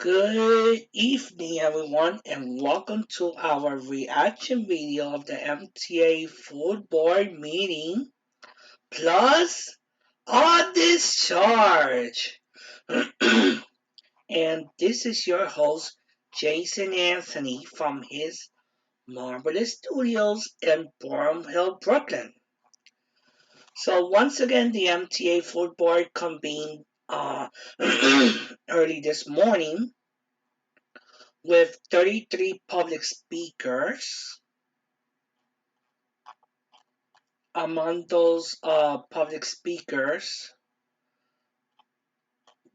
Good evening, everyone, and welcome to our reaction video of the MTA Food Board meeting plus a discharge. And this is your host, Jason Anthony, from his marvelous studios in Borum Hill, Brooklyn. So, once again, the MTA Food Board convened early this morning with 33 public speakers. Among those public speakers,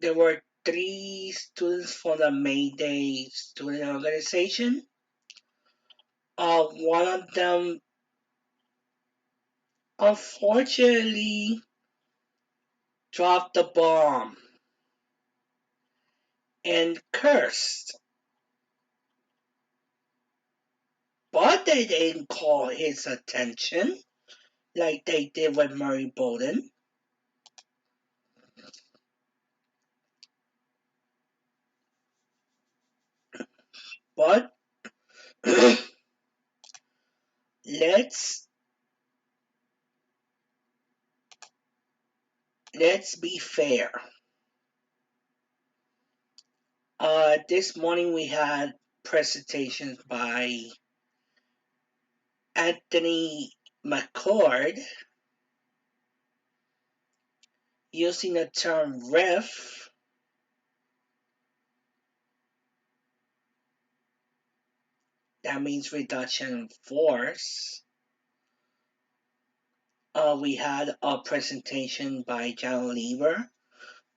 there were three students from the May Day student organization. One of them, unfortunately, dropped the bomb and cursed, but they didn't call his attention like they did with Murray Bowden. But let's be fair. This morning we had presentations by Anthony McCord using the term REF. That means reduction in force. We had a presentation by John Lever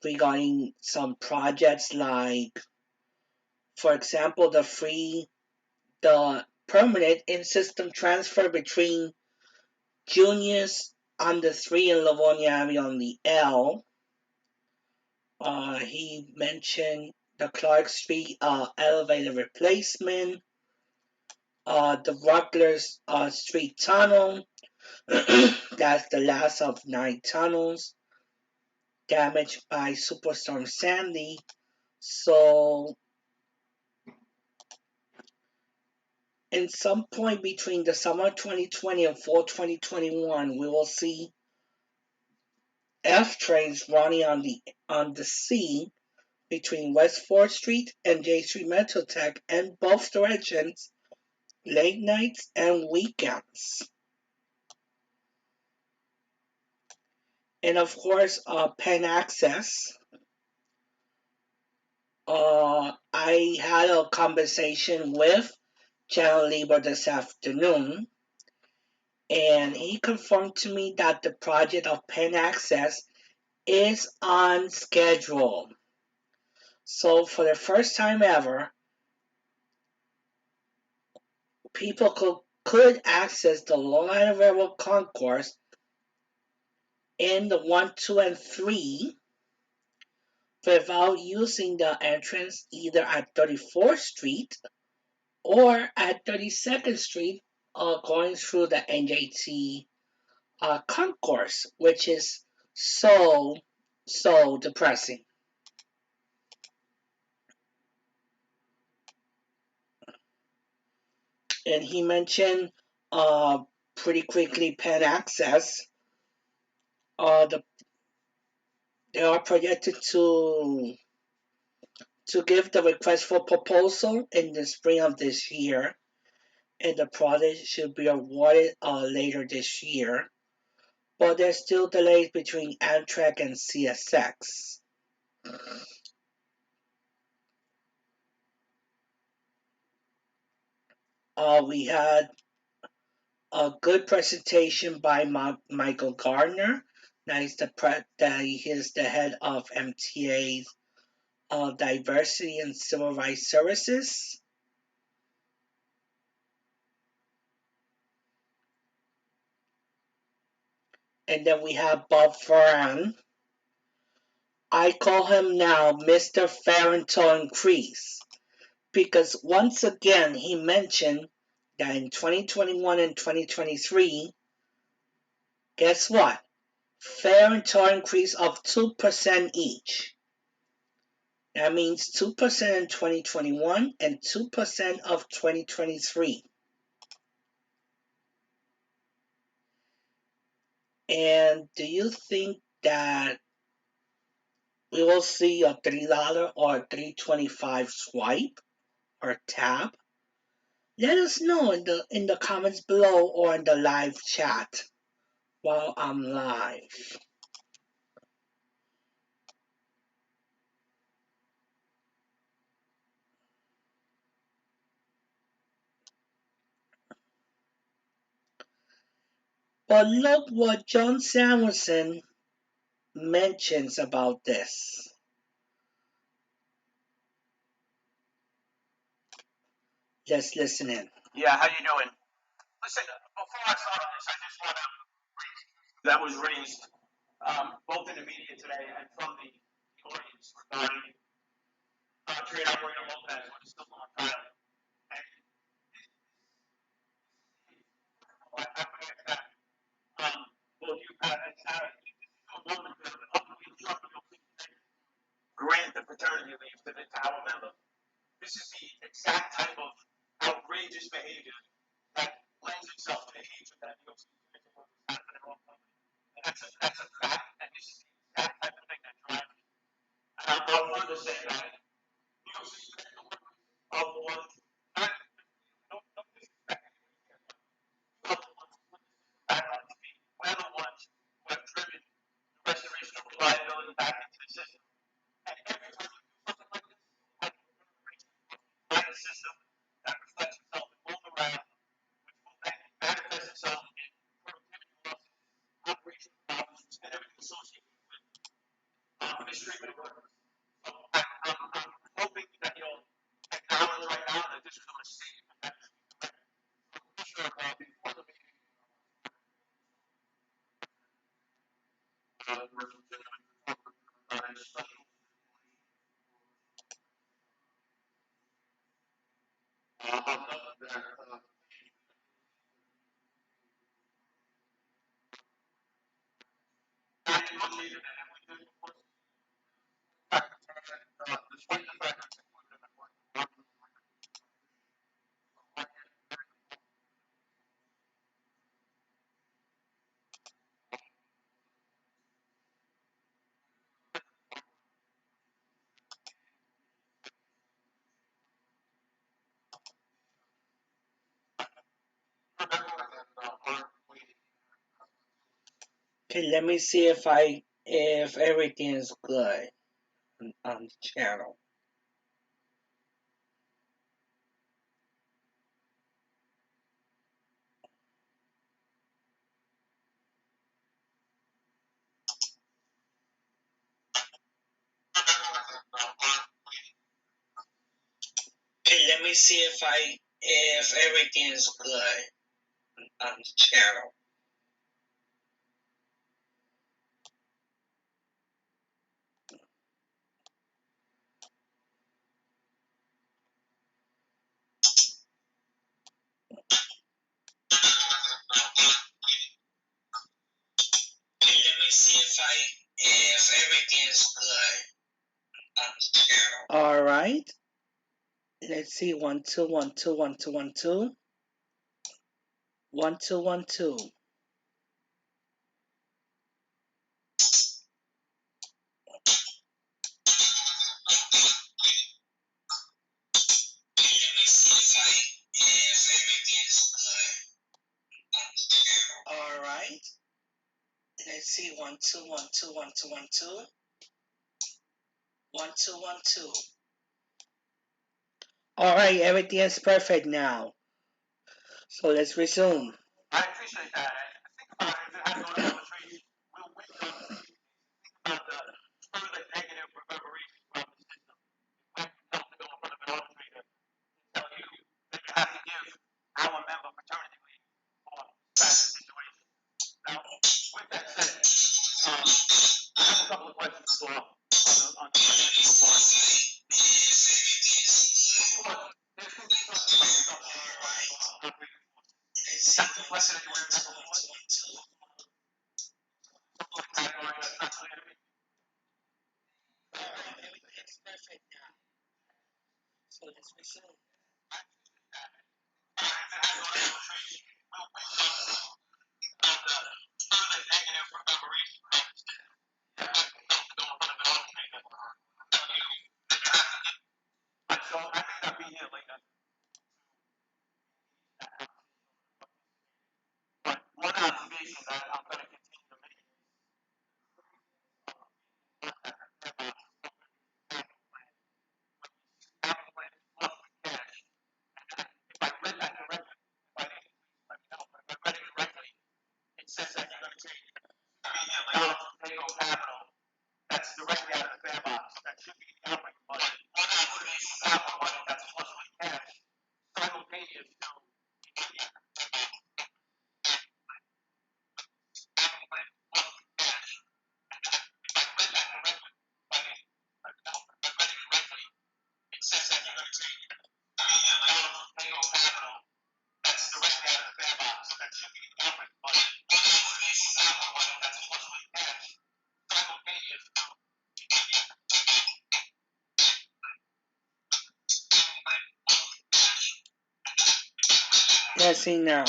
regarding some projects like, for example, the permanent in-system transfer between juniors on the 3 and Livonia Avenue on the L. He mentioned the Clark Street elevator replacement, the Rutgers Street tunnel. That's the last of 9 tunnels damaged by Superstorm Sandy. So, in some point between the summer 2020 and fall 2021, we will see F trains running on the C between West 4th Street and J Street Metrotech in both directions, late nights and weekends. And of course, Penn Access. I had a conversation with Channel Lieber this afternoon, and he confirmed to me that the project of Penn Access is on schedule. So for the first time ever, people could access the Long Island Railroad Concourse in the 1, 2, and 3 without using the entrance either at 34th Street or at 32nd Street going through the NJT concourse, which is so depressing. And he mentioned pretty quickly Penn Access. They are projected to give the request for proposal in the spring of this year, and the project should be awarded later this year. But there's still delays between Amtrak and CSX. We had a good presentation by Michael Gardner. Now he's the head of MTA's Diversity and Civil Rights Services. And then we have Bob Ferran. I call him now Mr. Farrington Increase, because once again he mentioned that in 2021 and 2023, guess what? Fair and total increase of 2% each. That means 2% in 2021 and 2% of 2023. And do you think that we will see a $3 or $3.25 swipe or tap? Let us know in the comments below or in the live chat while I'm live. But look what John Samuelson mentions about this. Just listen in. Yeah, how you doing? Listen, before I start on this, I just want to that was raised both in the media today and from the audience regarding trade operator Lopez with a still on trial. And I forget that both you and grant the paternity leave to our member. This is the exact type of outrageous behavior that lends itself to the hatred that New York City workers have for their own company. And that's a fact, and this is the exact type of thing that drives me. And I'll further say that New York City workers are the ones, not, no disrespect, are the ones who put this back on its feet. We're the ones who have driven the restoration of reliability back into the system. And every time you do something like this, like a system that reflects itself in low morale, which will manifest itself in productivity losses, operational problems, and everything associated with mistreatment of workers. So I'm hoping that you'll acknowledge right now that this is a mistake and that this will be corrected. So, Commissioner, before the meeting, despite the fact that Okay, let me see if everything is good on the channel. Okay, let me see if everything is good on the channel. Okay, let me see if everything is good on the channel. All right. Let's see. 1 2 1 2 1 2 1 2 1 2 1 2. All right. Let's see. 1 2 1 2 1 2 1 2 1 2 1 2. All right. Everything is perfect now. So let's resume. I appreciate that. Think about it. If it had gone to arbitration, we'll win the arbitration. Think about the further negative reverberations throughout the system. If we have to go in front of an arbitrator and tell you that you have to give our member paternity leave for such a situation. Now, with that said, I have a couple of questions for on the financial report. There's some discussion about the operating force. Is that reflected anywhere in that report? Something like that, or that's not clear to me. So I may not be here later. But one observation that I'm going to continue to make if I read that correctly, if I didn't, let me know. But if I read it correctly, it says that you're going to take dollars from payroll capital that's directly out of the fare box. That should be the operating budget. One observation capital budget that's flush with cash, simultaneous to it says that you're going to take dollars from payroll capital that's directly out of the fare box. That should be the operating budget. One observation capital budget that's flush with cash, simultaneous to Let's see now.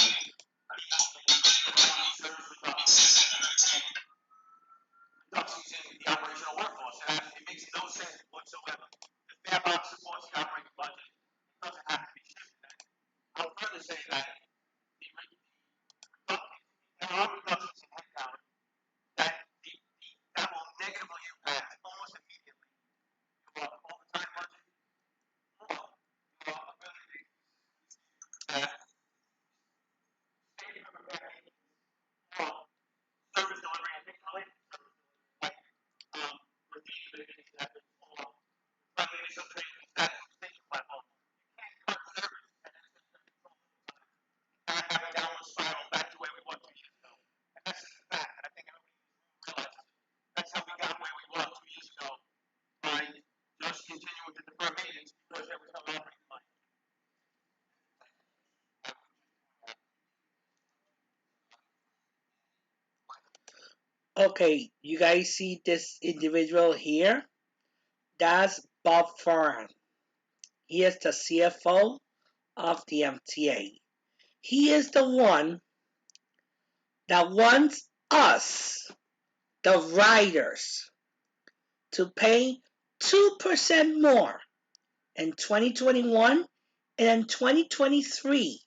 reductions in the operational workforce. It makes no sense whatsoever. The fare box supports the operating budget. It doesn't have to be shifted. I'll further say that there are reductions in headcount that will negatively impact almost immediately your overtime budget or your ability to save and prepare for service delivery and things related to service delivery, like routine mitigation efforts or friendliness of training status station platform. You can't cut service and then control not have a downward spiral back to where we were 2 years ago. And that's just a fact. And I think everybody realizes that's how we got where we were 2 years ago by just continuing to defer maintenance because there was no operating money. Okay, you guys see this individual here? That's Bob Farhan. He is the CFO of the MTA. He is the one that wants us, the riders, to pay 2% more in 2021 and in 2023.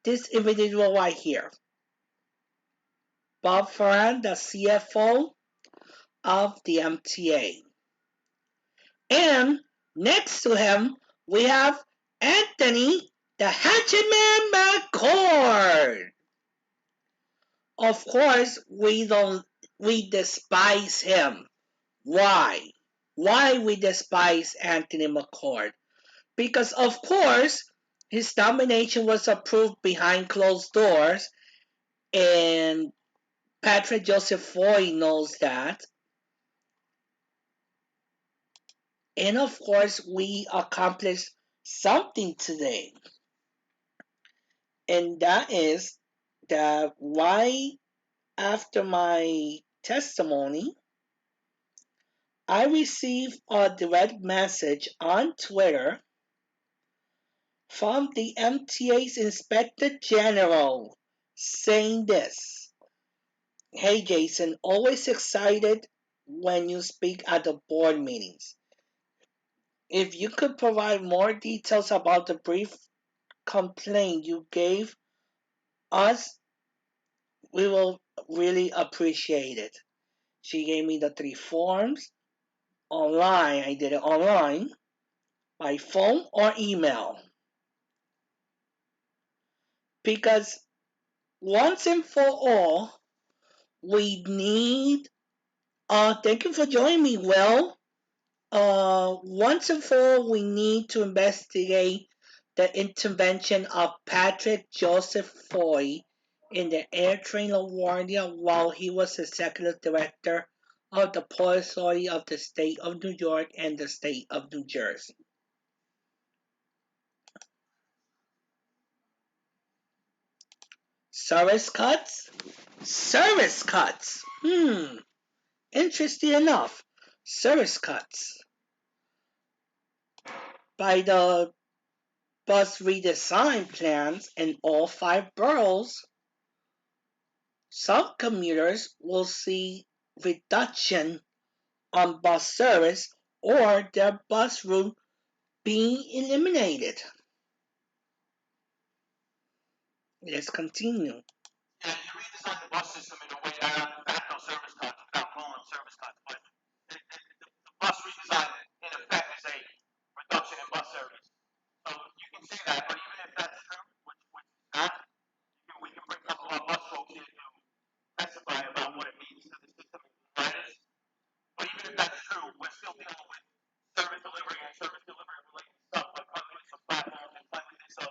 This individual right here, Bob Farhan, the CFO of the MTA. And next to him, we have Anthony, the Hatchetman McCord. Of course, we despise him. Why? Why we despise Anthony McCord? Because of course, his nomination was approved behind closed doors, and Patrick Joseph Foy knows that. And of course, we accomplished something today. And that is that why after my testimony, I received a direct message on Twitter from the MTA's Inspector General saying this: Hey Jason, always excited when you speak at the board meetings. If you could provide more details about the brief complaint you gave us, we will really appreciate it. She gave me the 3 forms online. I did it online, by phone or email. Because once and for all, we need, thank you for joining me, Will. Once and for all, we need to investigate the intervention of Patrick Joseph Foy in the air train LaGuardia while he was executive director of the Port Authority of the State of New York and the State of New Jersey. Service cuts? Service cuts. Interesting enough. Service cuts. By the bus redesign plans in all five boroughs, some commuters will see reduction on bus service or their bus route being eliminated. Let's continue. Yeah, you redesign the bus system in a way that are in fact no service cuts without calling them service cuts, but the bus redesign in effect is a reduction in bus service. So you can say that, but even if that's true, which is not, we can bring some of our bus folks here to testify about what it means to the system and why it is. But even if that's true, we're still dealing with service delivery and service delivery related stuff like cleanliness of platforms and cleanliness of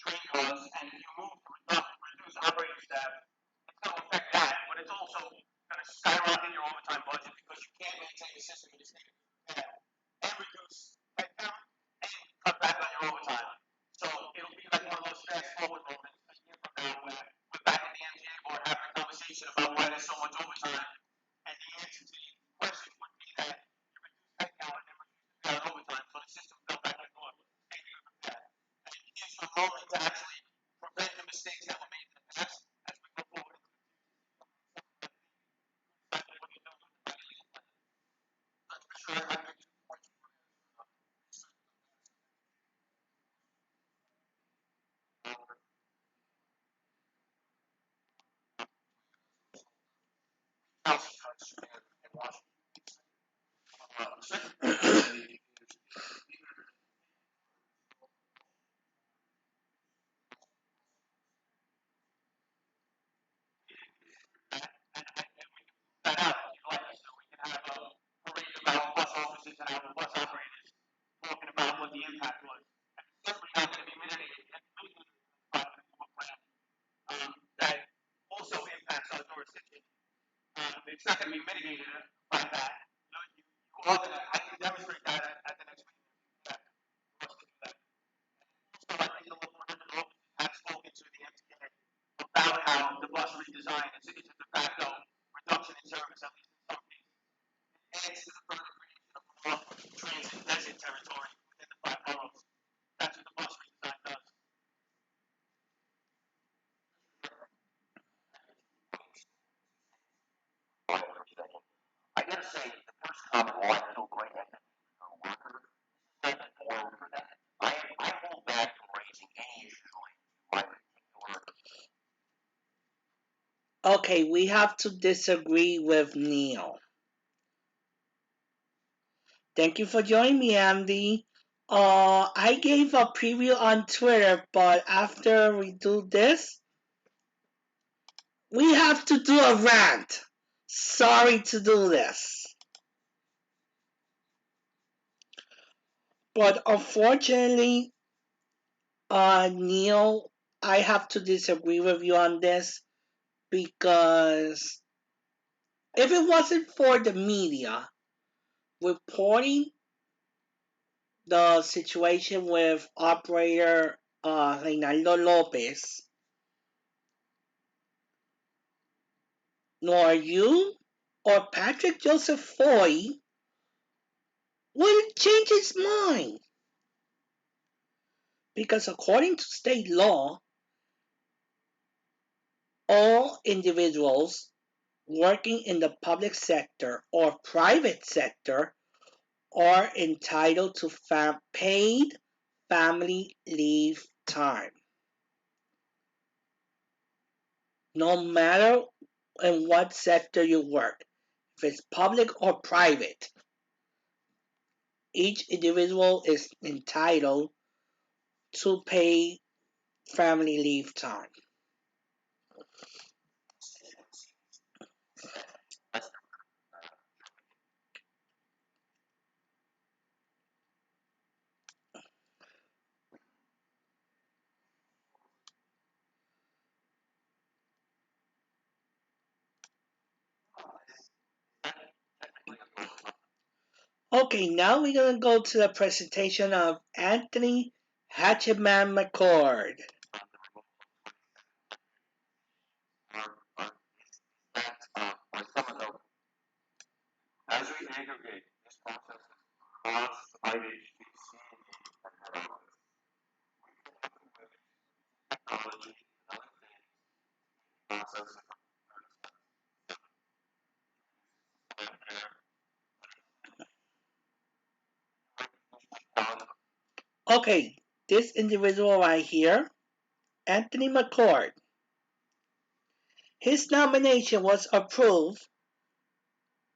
train cars. And if you move to reduce operating staff, it's going to affect that, but it's also going to skyrocket your overtime budget because you can't maintain the system in the state of and reduce headcount and cut back on your overtime. So it'll be like one of those fast forward moments a year from now where we're back at the MTA board having a conversation about why there's so much overtime. And the answer to the question would be that you reduce headcount and then reduce the overtime, so the system fell back in order. Same thing with that. And it gives you a moment to actually prevent the mistakes that were made in the past as we go forward. That out if you'd like, so we can have a parade about bus officers and our bus operators talking about what the impact was. And it's certainly not going to be mitigated that also impacts our jurisdiction. It's not going to be mitigated by that. You are going to, I can demonstrate that at the next meeting. Yeah, for us to do that. So I think the local government offices have spoken to the MTA about how the bus redesign is a de facto reduction in service, at least in some cases. Adds to the further creation of more transit desert territory within the five boroughs. That's what the bus redesign does. I gotta say, the first comment, well, I feel great empathy for a worker, second forward for that. I hold back from raising any issues related to my particular. Okay, we have to disagree with Neil. Thank you for joining me, Andy. I gave a preview on Twitter, but after we do this, we have to do a rant. Sorry to do this. But unfortunately, Neil, I have to disagree with you on this because if it wasn't for the media reporting the situation with operator Reinaldo Lopez, nor you or Patrick Joseph Foy wouldn't change his mind. Because according to state law, all individuals working in the public sector or private sector are entitled to paid family leave time. No matter in what sector you work, if it's public or private, each individual is entitled to pay family leave time. Okay, now we're going to go to the presentation of Anthony Hatchetman McCord. As we aggregate this process across IHTC Okay, this individual right here, Anthony McCord, his nomination was approved,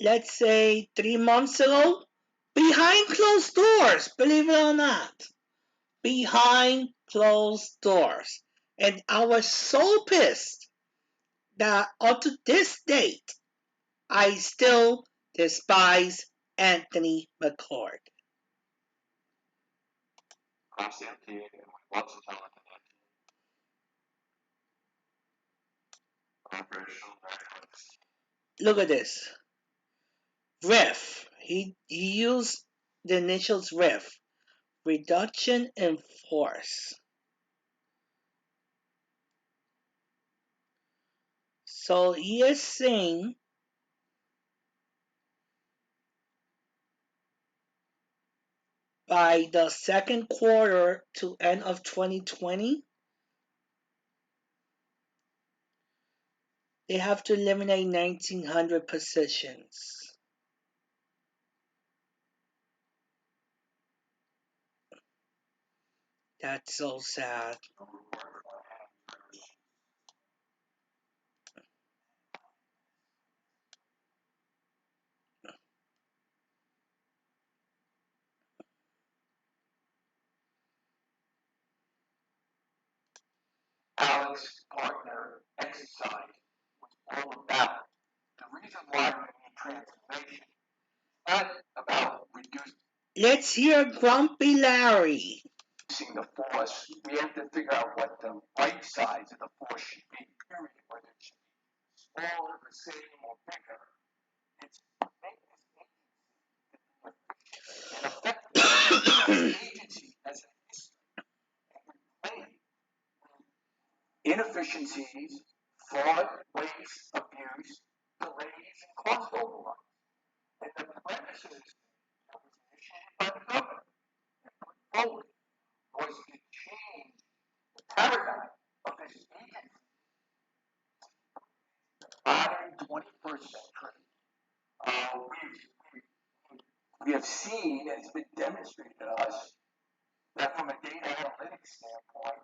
let's say 3 months ago, behind closed doors, believe it or not. Behind closed doors. And I was so pissed that up to this date, I still despise Anthony McCord. Look at this. REF. He used the initials REF. Reduction in force. So he is saying by the second quarter to end of 2020, they have to eliminate 1,900 positions. That's so sad. Alex's partner exercise was all about. The reason why we need transformation, not about Let's hear Grumpy Larry. reducing the force. We have to figure out what the right size of the force should be, period. Whether it should be smaller, the same, or bigger. It's an effective agency as a history and plan inefficiencies, fraud, waste, abuse, delays, and cost overruns. And the premise of this that was initiated by the government and put forward was to change the paradigm of this agency in the modern 21st century. We have seen, and it's been demonstrated to us, that from a data analytics standpoint,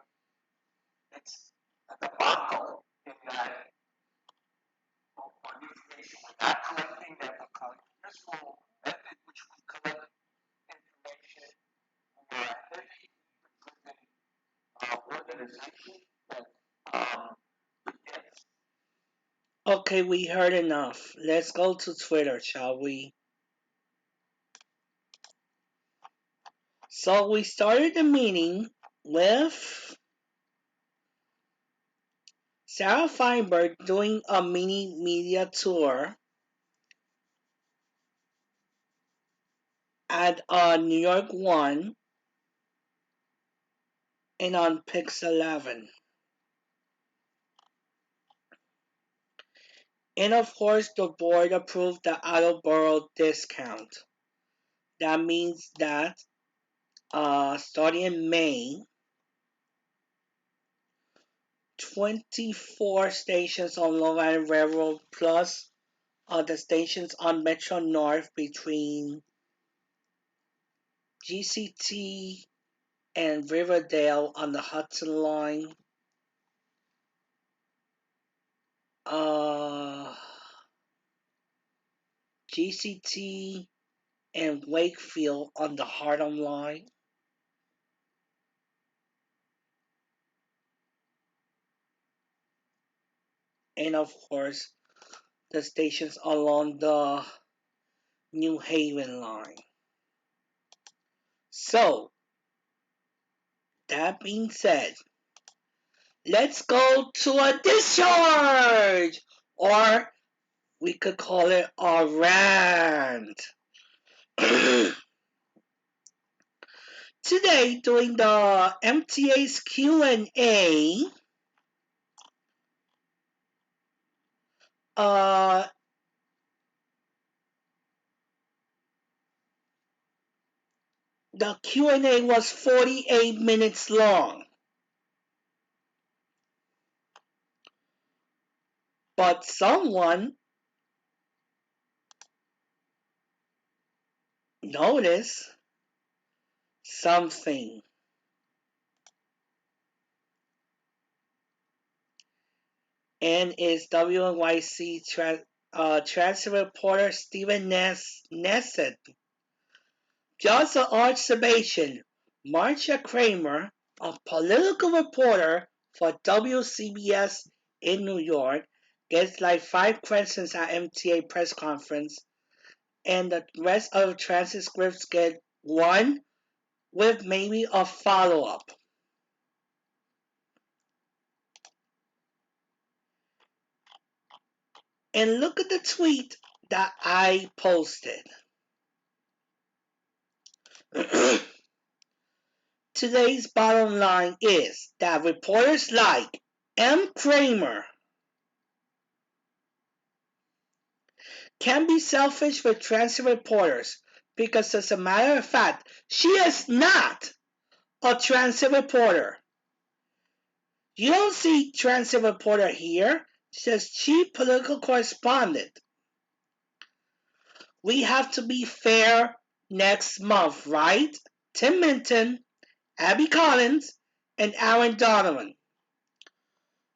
it's a debacle in that on information we're not collecting that will collect useful method which we collect information. We are a heavy driven organization that begets. Okay, we heard enough. Let's go to Twitter, shall we? So we started the meeting with Sarah Feinberg doing a mini media tour at New York 1 and on Pix 11. And of course, the board approved the Attleboro discount. That means that starting in May, 24 stations on Long Island Railroad plus the stations on Metro North between GCT and Riverdale on the Hudson Line. GCT and Wakefield on the Harlem Line. And of course, the stations along the New Haven line. So, that being said, let's go to a discharge! Or we could call it a rant. Today, during the MTA's Q&A, the Q&A was 48 minutes long. But someone noticed something. and is WNYC transit reporter Stephen Nesson. Just an observation, Marcia Kramer, a political reporter for WCBS in New York, gets like 5 questions at MTA press conference, and the rest of the transcripts get 1 with maybe a follow-up. And look at the tweet that I posted. Today's bottom line is that reporters like M. Kramer can be selfish with transit reporters because, as a matter of fact, she is not a transit reporter. You don't see transit reporter here. It says chief political correspondent. We have to be fair next month, right? Tim Minton, Abby Collins, and Aaron Donovan.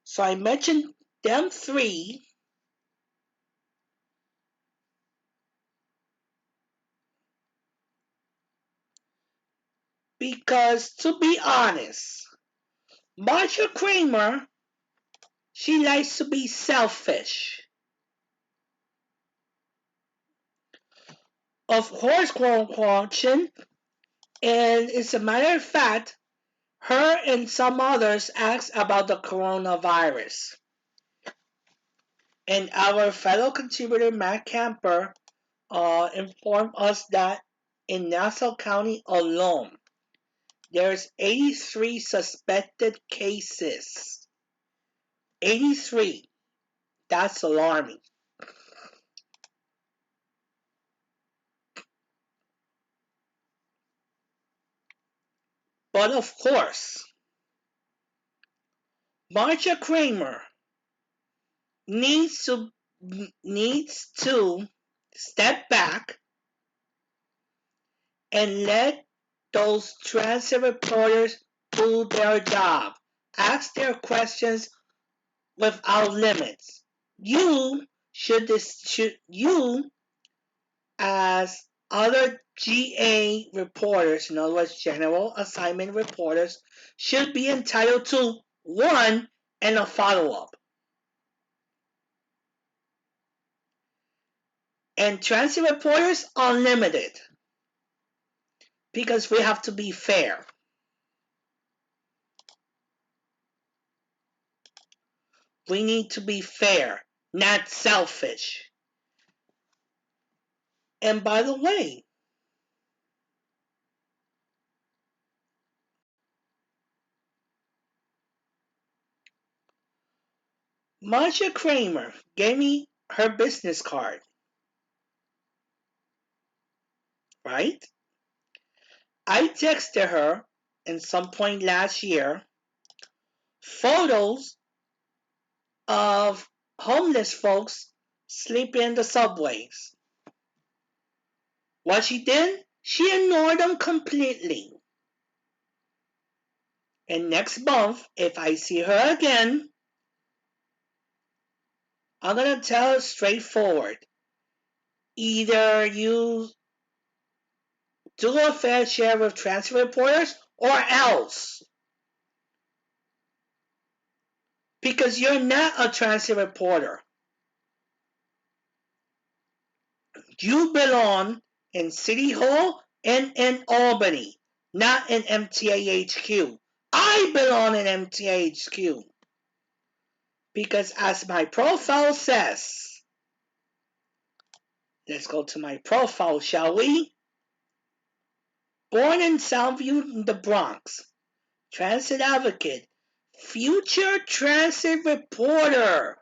So I mentioned them 3 because, to be honest, Marcia Kramer, she likes to be selfish. Of course, and as a matter of fact, her and some others asked about the coronavirus. And our fellow contributor Matt Camper informed us that in Nassau County alone, there's 83 suspected cases. 83. That's alarming. But of course, Marcia Kramer needs to step back and let those transit reporters do their job. Ask their questions without limits. You you as other GA reporters, in other words, general assignment reporters, should be entitled to 1 and a follow-up. And transit reporters, unlimited. Because we have to be fair. We need to be fair, not selfish. And by the way, Marcia Kramer gave me her business card, right? I texted her at some point last year photos of homeless folks sleeping in the subways. What she did? She ignored them completely. And next month, if I see her again, I'm going to tell her straightforward. Either you do a fair share with transit reporters or else. Because you're not a transit reporter. You belong in City Hall and in Albany, not in MTA HQ. I belong in MTA HQ. Because as my profile says, let's go to my profile, shall we? Born in Southview in the Bronx, transit advocate, future transit reporter.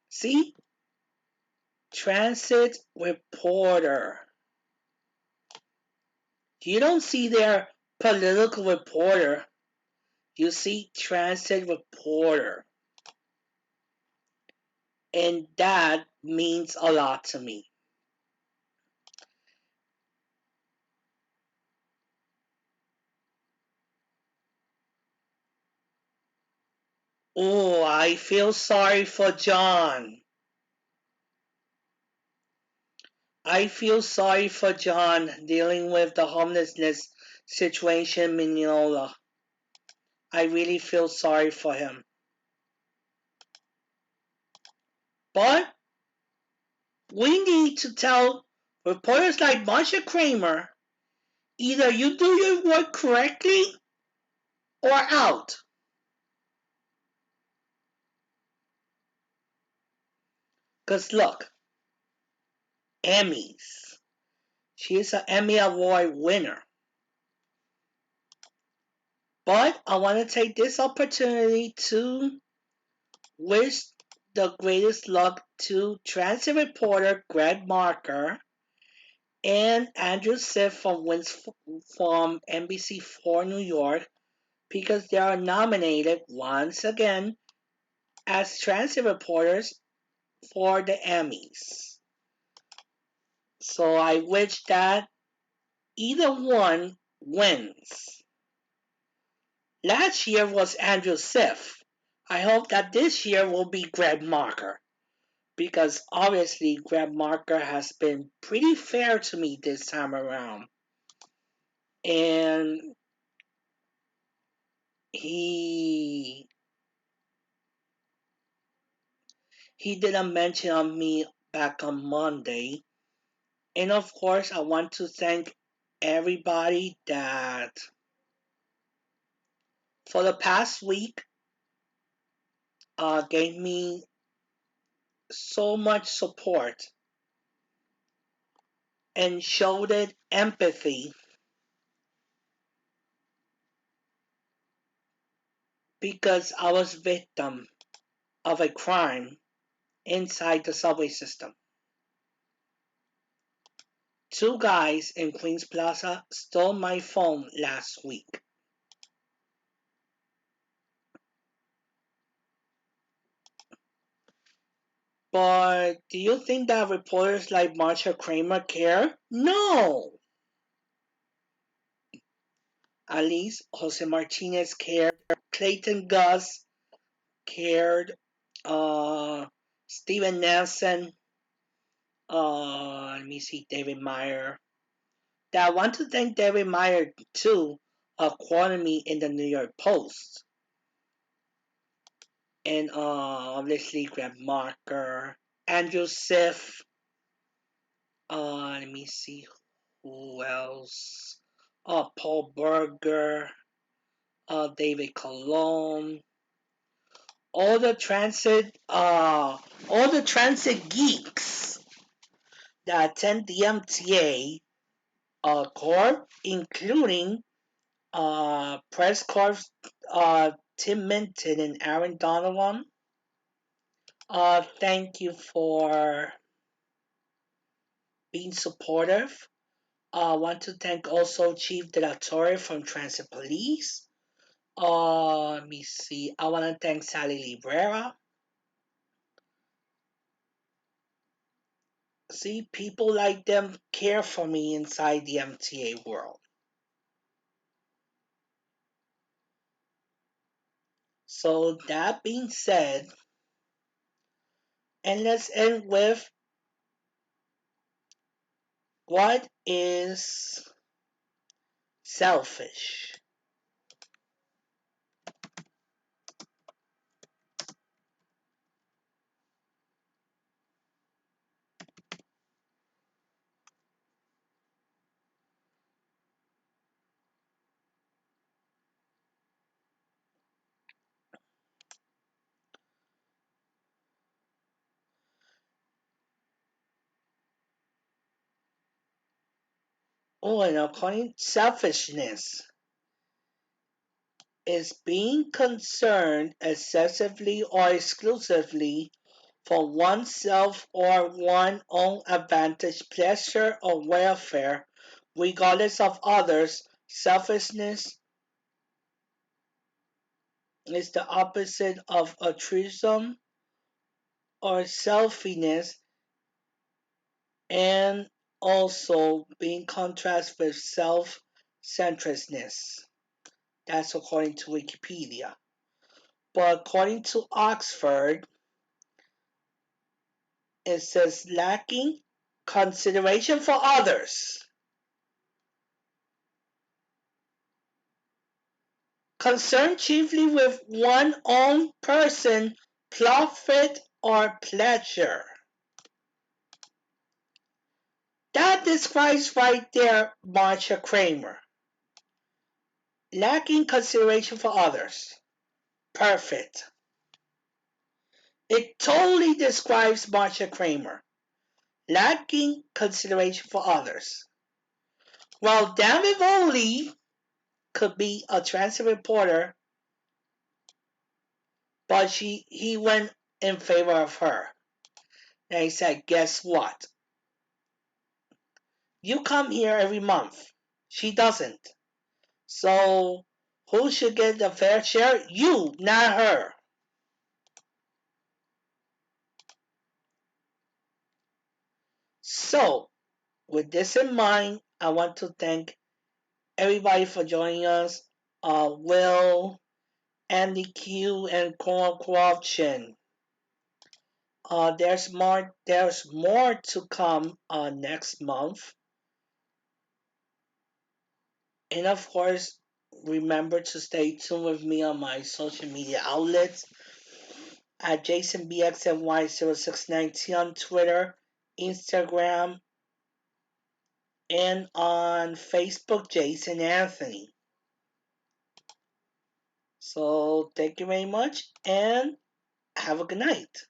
See? Transit reporter. You don't see their political reporter. You see transit reporter. And that means a lot to me. Oh, I feel sorry for John. I feel sorry for John dealing with the homelessness situation in Mineola. I really feel sorry for him. But we need to tell reporters like Marcia Kramer either you do your work correctly or out. Because look, Emmys. She's an Emmy Award winner. But I want to take this opportunity to wish the greatest luck to transit reporter Greg Marker and Andrew Siff from NBC4 New York because they are nominated once again as transit reporters for the Emmys. So I wish that either one wins. Last year was Andrew Siff. I hope that this year will be Greg Marker because obviously Greg Marker has been pretty fair to me this time around. And he he did a mention of me back on Monday. And of course, I want to thank everybody that for the past week gave me so much support and showed it empathy because I was victim of a crime inside the subway system. Two guys in Queens Plaza stole my phone last week. But do you think that reporters like Marcia Kramer care? No! At least Jose Martinez cared. Clayton Gus cared. Uh, Steven Nelson. Let me see, David Meyer. I want to thank David Meyer too, quoting me in the New York Post. And obviously Greg Marker, Andrew Siff. Let me see who else. Paul Berger, David Colon. All the transit geeks that attend the MTA Corp, including Press Corps Tim Minton and Aaron Donovan. Thank you for being supportive. I want to thank also Chief De La Torre from Transit Police. Let me see. I want to thank Sally Librera. See, people like them care for me inside the MTA world. So that being said, and let's end with what is selfish? Oh, and according selfishness is being concerned excessively or exclusively for oneself or one's own advantage, pleasure, or welfare, regardless of others. Selfishness is the opposite of altruism or selfiness, and also being contrast with self-centeredness. That's according to Wikipedia. But according to Oxford, it says lacking consideration for others, concerned chiefly with one's own person, profit, or pleasure. That describes right there Marcia Kramer. Lacking consideration for others. Perfect. It totally describes Marcia Kramer. Lacking consideration for others. While David Foley could be a transit reporter, but he went in favor of her. And he said, guess what? You come here every month. She doesn't. So who should get the fair share? You, not her. So, with this in mind, I want to thank everybody for joining us. Will, Andy Q, and Corruption. There's more to come next month. And of course, remember to stay tuned with me on my social media outlets at JasonBXNY0619 on Twitter, Instagram, and on Facebook, Jason Anthony. So thank you very much and have a good night.